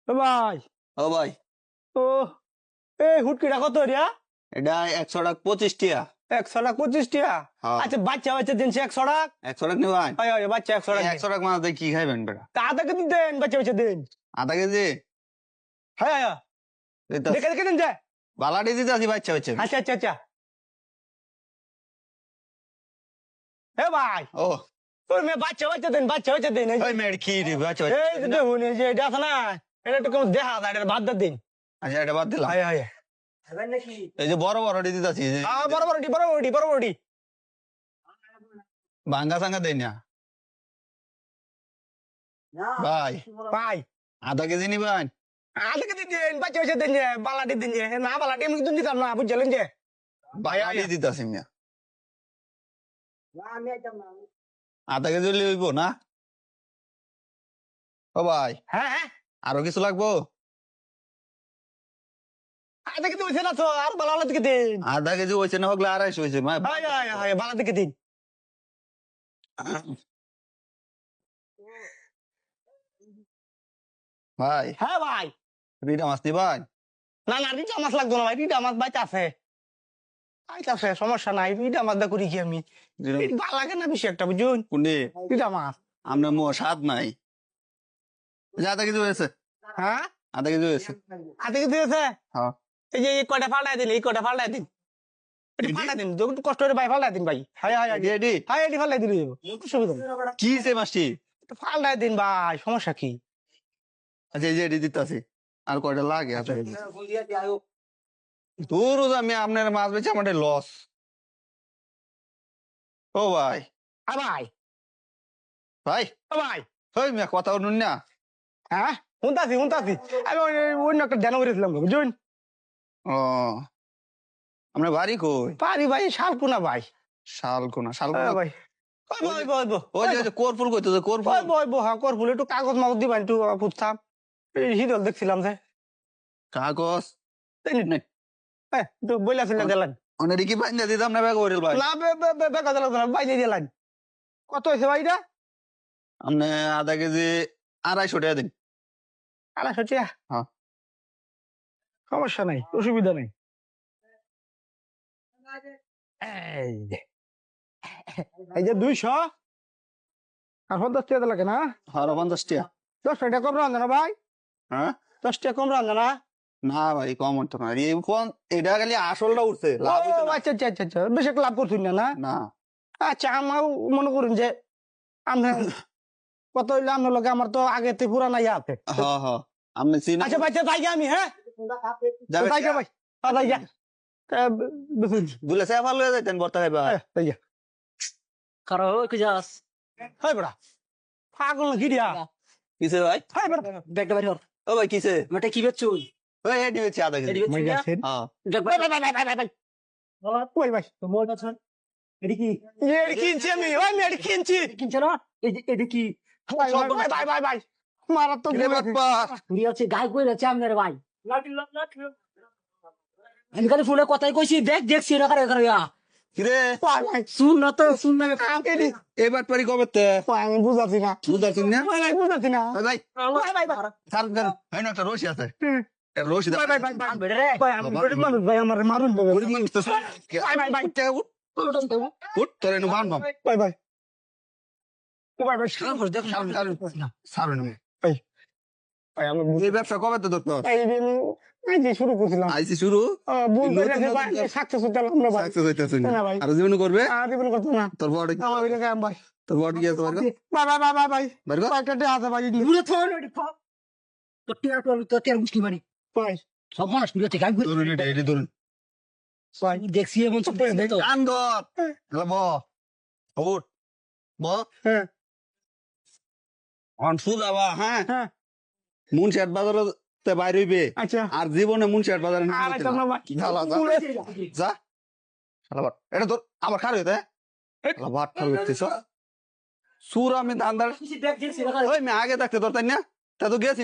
ও ভাই ও ভাই ও এই হুটকিটা কত রিয়া এটা 100 টাকা 25 টাকা। 100 টাকা 25 টাকা। হ্যাঁ। আচ্ছা বাচ্চা বাচ্চা দিনছে 100 টাকা। 100 টাকা নিবান? হয় হয় বাচ্চা 100 টাকা 100 টাকা মানে কি খাইবেন বেটা? তা আধা কেজি দেন বাচ্চা বাচ্চা দিন। আধা কেজি হ্যাঁ হ্যাঁ দেখে দেখে দিন যে। বালাটি দিতে আছি বাচ্চা বাচ্চা। আচ্ছা আচ্ছা আচ্ছা হে ভাই ও তোর মেয়ে বাচ্চা বাচ্চা দেন বাচ্চা বাচ্চা দেন। ওই মেয়ের কি রে বাচ্চা বাচ্চা? এই যে দেখুন এই যে এটা আছে না এটা একটু কেমন দেখা যায় এটা বাদ দিন। আচ্ছা এটা বাদ দিলাম। হয় হয় এই যে বড় বড়টি দিতে আছি বড় বড়টি বড় বড়টি বড় বড়টি ভাঙ্গা সাঙ্গা দেই না ভাই। ভাই আধা কেজি নিবান? আধা কেজি দেন বাচ্চা বাচ্চা দেন যে বালাটি দিন যে না বালাটি আমি কিন্তু দিতাম না বুঝলেন যে। বালাটি দিতে আছি মিয়া। আধা কেজি হলে হইব না? ও ভাই হ্যাঁ হ্যাঁ আরো কিছু লাগবো? আধা কেজি হয়েছে না তো আর বালা দিকে দিন। আধা কেজি হয়েছে না হগলে 250 হয়েছে হয় হয় হয় বালা দিকে দিন। ভাই হ্যাঁ ভাই রিটা মাছ নিবান? না না রিটা মাছ লাগতো না ভাই রিটা মাছ বাইতে আছে আছে সমস্যা নাই রিটা মাছ দা করি কি আমি ভালো লাগে না বেশি একটা বুঝুন কোনটি রিটা মাছ। আপনার স্বাদ নাই। যে আধা কেজি হয়েছে হ্যাঁ আধা কেজি হয়েছে। আধা কেজি হয়েছে হ্যাঁ এই যে এই কয়টা ফাল্টাই দিন এই কয়টা ফাল্টাই দিন একটু ফাল্টাই দিন একটু কষ্ট করে ভাই ফাল্টাই দিন ভাই। হাই হাই হাই এডি হাই এটি ফাল্টাই দিন সুবিধা কি সে মাছটি? একটু ফাল্টাই দিন ভাই সমস্যা কি? আচ্ছা এই যে এডি দিতে আছে আর কয়টা লাগে আধা কেজি? দূর আমি আপনার মাছ বেচে আমার লস। ও ভাই হ্যাঁ ভাই ভাই ও ভাই ওই মিয়া কথা শুনুন না। হ্যাঁ শুনতাছি শুনতাছি আমি অন্য একটা ধ্যান করেছিলাম বুঝুন। ও আপনার বাড়ি কই? পারি ভাই শালকুনা ভাই। শালকোনা হ্যাঁ শালকোনা ভাই ওই বই বই ওই যে কোরফুল কইতেছে কোরফুল। ওই বই বই হ্যাঁ করবো একটু কাগজ মাগজ দিবা একটু পুছতাম এই হিরল দেখছিলাম যে কাগজ একটু বইলা ফেলে দিলেন অনেক কি বাইন্দা দিতাম না ব্যাগ ওরেল ভাই? না বেকা দিলাম না বাইরে দিলেন কত হয়েছে ভাইটা? আপনি আধা কেজি 250 টাকা দিন। 250 টাকা হ্যাঁ সমস্যা নাই অসুবিধা নেই। এই যে এই যে 200 আর 50 টাকা লাগে না? আরো 50 টাকা। 10 টাকা কম রাখবে না ভাই? হ্যাঁ 10 টাকা কম রাখবে না? না ভাই কম হতো না এই ফোন এটা খালি আসলটা উঠছে লাভ হইতো না। আচ্ছা আচ্ছা আচ্ছা আচ্ছা বেশি লাভ করছুন না না? না আচ্ছা আমার মনে করুন যে আমরা কত হইলে আপনার লোক আমার তো আগে থেকে পুরানা ইয়া আছে। হ্যাঁ হ্যাঁ আপনি চিনা আচ্ছা ভাই যাই আমি হ্যাঁ যাবে যাই ভাই হ্যাঁ যাই দুলে সে ভালো হয়ে যাইতেন বর্তা খাইবা। কারো কি যাস হাই বড়া পাগল না গিরিয়া কিসে ভাই? হাই বড়া ব্যাগটা বাইর কর ও ভাই কিসে? ওটা কি বেচছো ওই এডি হচ্ছে আধা কেজি। এডি বেচছো না হ্যাঁ ব্যাগ ভাই বাইর ভাই ভাই ভাই ভাই ভাই ওই ভাই তো মোর কাছে এডি কি এর কিনছি আমি ওই মেয়ের কিনছি কিনছ না এডি কি ভাই ভাই ভাই ভাই ভাই মারা তো কিরে বাপ্পা ঘুরি আছে গায়ে কই আছে আমনের ভাই আমি খালি ফোনে কথাই কইছি দেখ দেখছি না করে করে কিরে ভাই ভাই শুন না তো শুন না এডি এবার পারি কবে তে ভাই আমি বুঝাছি না বুঝাচ্ছেন না? ভাই ভাই বুঝাছি না ভাই ভাই ভাই ভাই ভাই সার দেন হয় না একটা রশি আছে রশি দাও। ভাই ভাই ভাই ভাই বেড়ে রে ভাই আমি গরিব মানুষ ভাই আমার মারুন দেবে গরিব মানুষ তো ভাই ভাই ভাই উঠ তোর এনে বানবাম ভাই ভাই ও ভাই ভাই সারুন ভাই আমি এই ব্যবসা কবে তো দরকার? এই দিন এই যে শুরু করছিলাম আইসি শুরু ভুল করে গেছে ভাই সাকসেস হতে আমরা ভাই সাকসেস হইতাছে না ভাই আর জীবন করবে আর জীবন করতে না তোর বড় আমার বিলে কাম ভাই তোর বড় কি আছে তোমার কাছে? ভাই ভাই ভাই ভাই ভাই বাইর কর। কয়েকটা ডে আছে ভাই দূরে থন এডি থ তো টিয়ার মুশকিল মারি ভাই সব মানুষ মিলে ঠিক আছে ধরুন এটা এটা ধরুন ভাই দেখছি এমন সব দেখছি তো কান ধর হ্যালো ব উঠ ব হ্যাঁ অনসু যাবা হ্যাঁ হ্যাঁ মুন্সিয়াট বাজারে বাইর হইবে আচ্ছা আর জীবনে মুন্সিয়াট বাজারে না আর একটা না ভাই শালা যা যা শালা বাট এটা তোর আমার খার হইতে শালা বাট খার হইতেছ সুর আমি দান্দার দেখ দেখছি ওই আমি আগে থাকতে তোর তাই না তা তো গেছি